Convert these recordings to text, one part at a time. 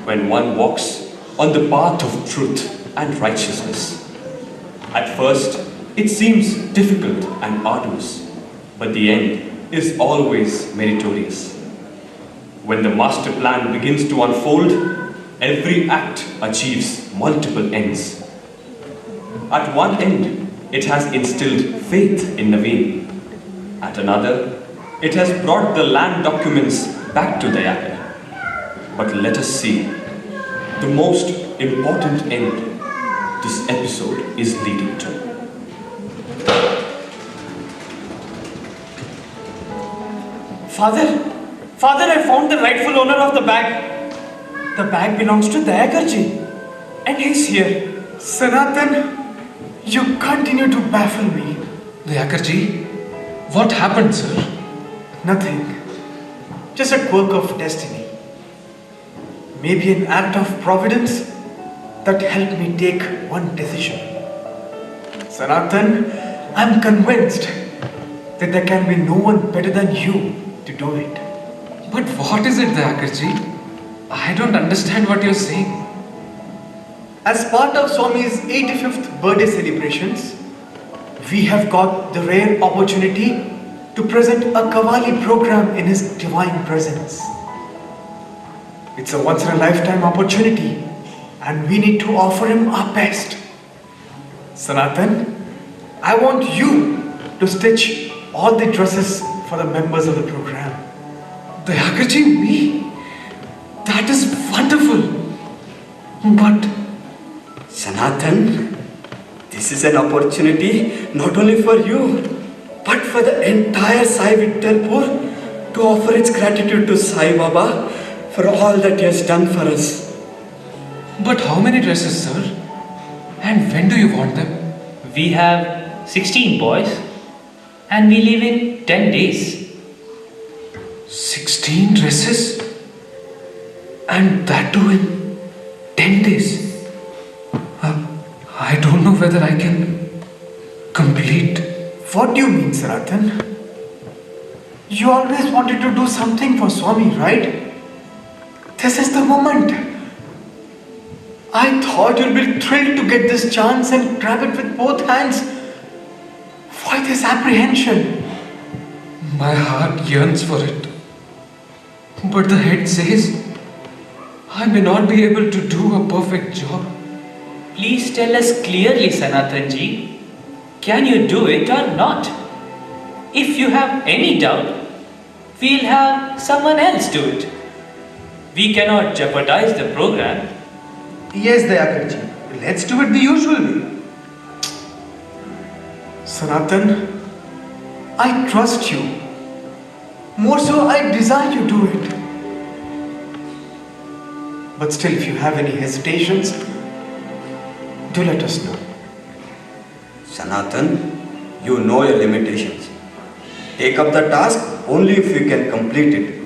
when one walks on the path of truth and righteousness. At first, it seems difficult and arduous, but the end is always meritorious. When the master plan begins to unfold, every act achieves multiple ends. At one end, it has instilled faith in Naveen. At another, it has brought the land documents back to Dayakar. But let us see the most important end this episode is leading to. Father, I found the rightful owner of the bag. The bag belongs to Dayakarji, and he's here. Sanatan, you continue to baffle me. Dayakarji, what happened, sir? Nothing. Just a quirk of destiny. Maybe an act of providence that helped me take one decision. Sanatan, I'm convinced that there can be no one better than you to do it. But what is it, Dayakarji? I don't understand what you're saying. As part of Swami's 85th birthday celebrations, we have got the rare opportunity to present a Qawwali program in his divine presence. It's a once-in-a-lifetime opportunity, and we need to offer him our best. Sanatan, I want you to stitch all the dresses for the members of the program. Dayakarji, me? That is wonderful. But Sanatan, this is an opportunity not only for you, but for the entire Sai Vittalpur to offer its gratitude to Sai Baba for all that he has done for us. But how many dresses, sir? And when do you want them? We have 16 boys and we leave in 10 days. 16 dresses? And that too in 10 days? I don't know whether I can complete. What do you mean, Sanatan? You always wanted to do something for Swami, right? This is the moment. I thought you'd be thrilled to get this chance and grab it with both hands. Why this apprehension? My heart yearns for it. But the head says I may not be able to do a perfect job. Please tell us clearly, Sanatanji. Can you do it or not? If you have any doubt, we'll have someone else do it. We cannot jeopardize the program. Yes, Dayakarji. Let's do it the usual way. Sanatan, I trust you. More so, I desire you do it. But still, if you have any hesitations, do let us know. Sanatan, you know your limitations. Take up the task only if you can complete it.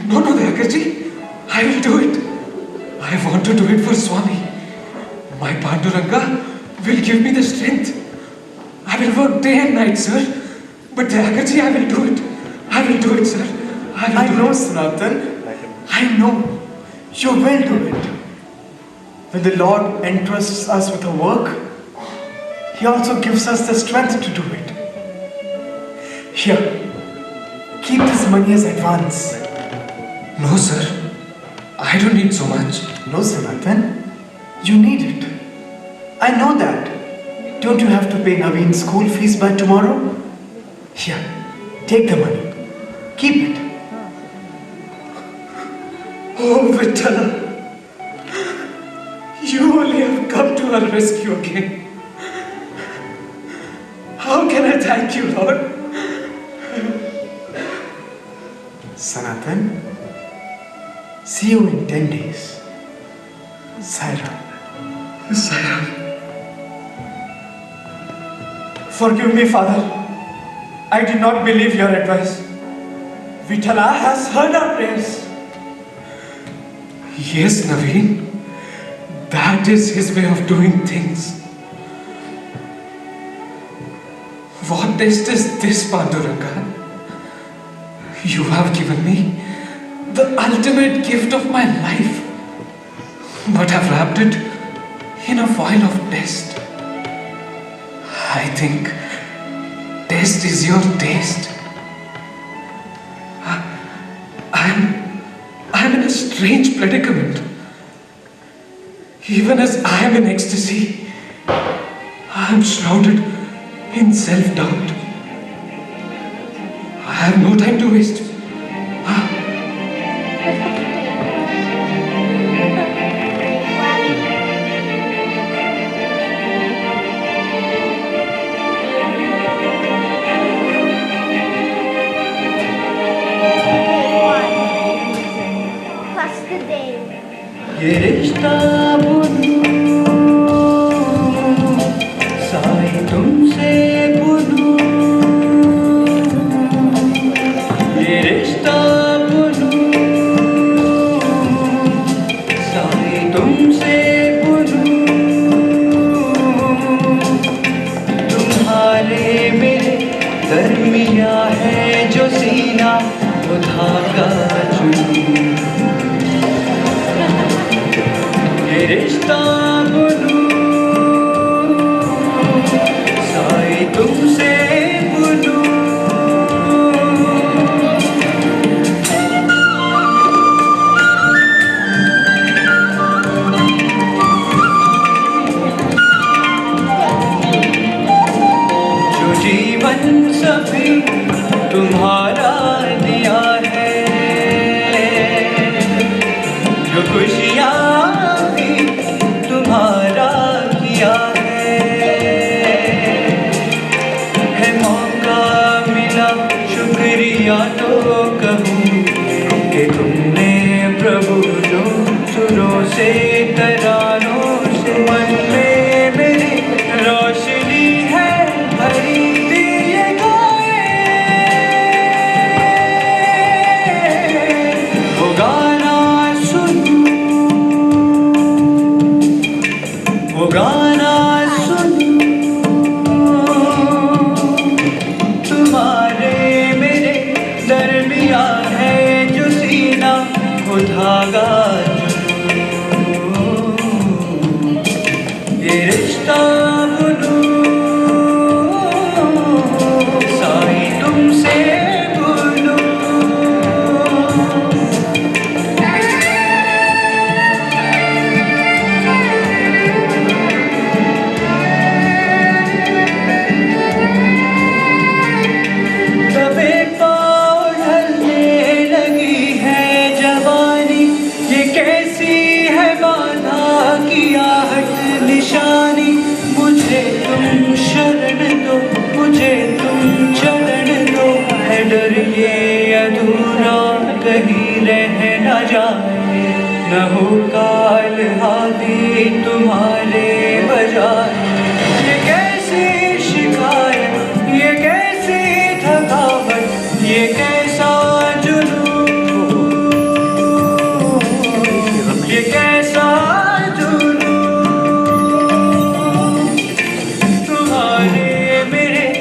No, Dayakarji, I will do it. I want to do it for Swami. My Panduranga will give me the strength. I will work day and night, sir. But Dayakarji, I will do it. I will do it, sir. I know, Sanatan. I know. You will do it. When the Lord entrusts us with a work, He also gives us the strength to do it. Here, keep this money as advance. No, sir. I don't need so much. No, Sanatan. You need it. I know that. Don't you have to pay Naveen's school fees by tomorrow? Here, take the money. Keep it. Oh, Vittala. You only have come to our rescue again. How can I thank you, Lord? Sanatan, see you in 10 days. Sairam. Sairam. Forgive me, Father. I did not believe your advice. Vithala has heard our prayers. Yes, Naveen. That is his way of doing things. What test is this, Panduranga? You have given me the ultimate gift of my life, but have wrapped it in a foil of test. I think test is your taste. I'm in a strange predicament. Even as I am in ecstasy, I am shrouded in self-doubt. I have no time to waste. ये रिश्ता बुनूं साई तुमसे बुनूं, ये रिश्ता बुनूं साई तुमसे बुनूं, तुम्हारे मेरे दरमिया है जो सीना वो धागा चुनूं, ये रिश्ता बुनूं साई तुमसे बुनूं। जो जीवन सभी तुम्हारा दिया है, जो खुशियाँ तुम्हारा किया है मौका मिला शुक्रिया तो कहूँ कि तुमने प्रभु जो सुरों से तरानों से मन में मेरी रोशनी है भरी दिए गाए, वो गाना वो गाना सुनूं, तुम्हारे मेरे दरमिया है जो सीना वो धागा चुनूं, ये रिश्ता बुनूं साई तुमसे बुनूं। मुझे तुम शरण दो, मुझे तुम चरण दो, है डर ये अधूरा कहीं रह न जाए, न हो काल हाथी तुम्हारे बजाए, ये कैसी शिकायत, ये कैसी थकावट, ये कैसा जुनून, ये कैसा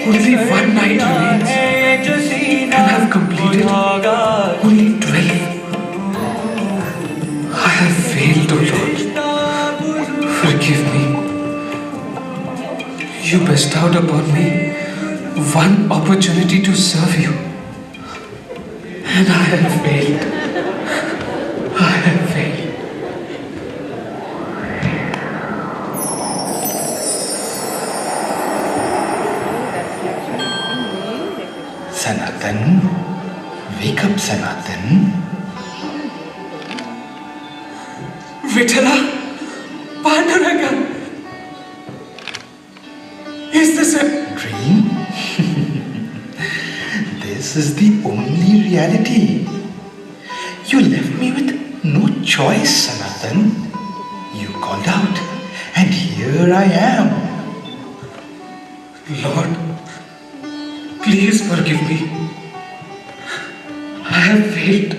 Only one night remains, and I've completed only 12. I have failed, O Lord. Forgive me. You bestowed upon me one opportunity to serve you, and I have failed. I have failed. Sanatan, wake up, Sanatan. Vithala, Panduranga, is this a Dream? This is the only reality. You left me with no choice, Sanatan. You called out, and here I am. Lord, please forgive me. I have failed.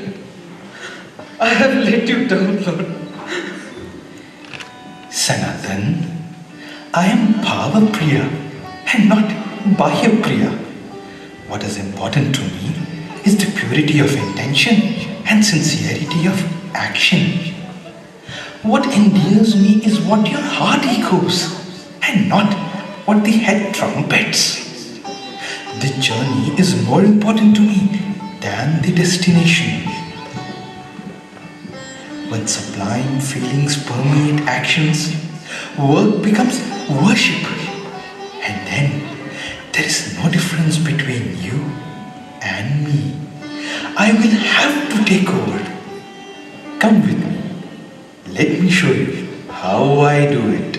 I have let you down, Lord. Sanatan, I am Bhava-priya and not Bahya-priya. What is important to me is the purity of intention and sincerity of action. What endears me is what your heart echoes, and not what the head trumpets. The journey is more important to me than the destination. When sublime feelings permeate actions, work becomes worship. And then there is no difference between you and me. I will have to take over. Come with me. Let me show you how I do it.